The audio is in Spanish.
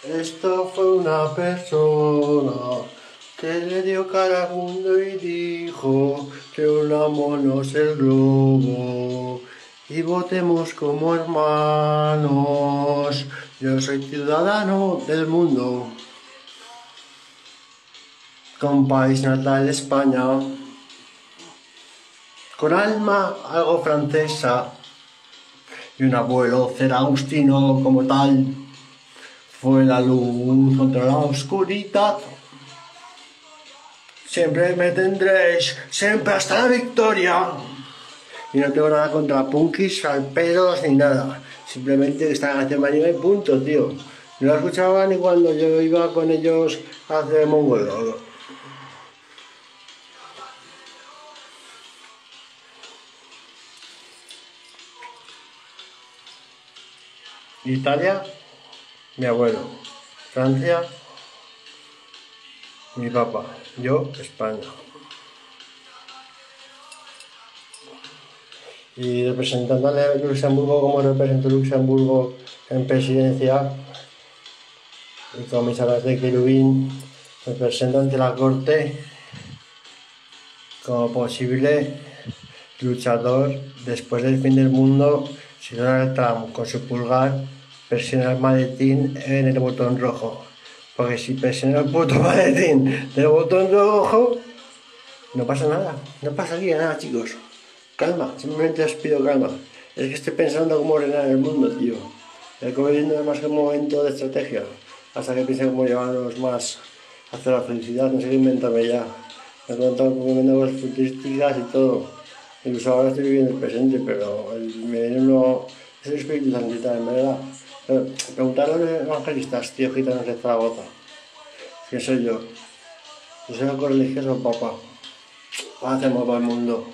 Esto fue una persona que le dio cara al mundo y dijo que unámonos el globo y votemos como hermanos. Yo soy ciudadano del mundo, con país natal España, con alma algo francesa y un abuelo zaraustino como tal. Fue la luz contra la oscuridad. Siempre me tendréis, siempre hasta la victoria. Y no tengo nada contra punkis, salpedos ni nada. Simplemente que esta canción me anima y punto, tío. No la escuchaba ni cuando yo iba con ellos a hacer mongolo. Italia, mi abuelo. Francia, mi papá. Yo, España. Y representando a Luxemburgo como represento Luxemburgo en presidencia, y con mis alas de querubín, me presento ante la corte como posible luchador después del fin del mundo si Donald Trump con su pulgar presiona el maletín en el botón rojo. Porque si presiona el puto maletín del botón rojo, no pasa nada, no pasaría nada, chicos. Calma, simplemente os pido calma. Es que estoy pensando cómo ordenar el mundo, tío. El COVID no es más que un momento de estrategia. Hasta que piense cómo llevarlos más hacia la felicidad, no sé qué inventarme ya. Me he contado comiendo cosas futurísticas y todo. Incluso ahora estoy viviendo el presente, pero me viene uno... Es el Espíritu Santo, en verdad. Preguntar a los evangelistas, tío, gitanos de Zaragoza. ¿Quién soy yo? Yo soy algo religioso, papá. Hacemos para el mundo.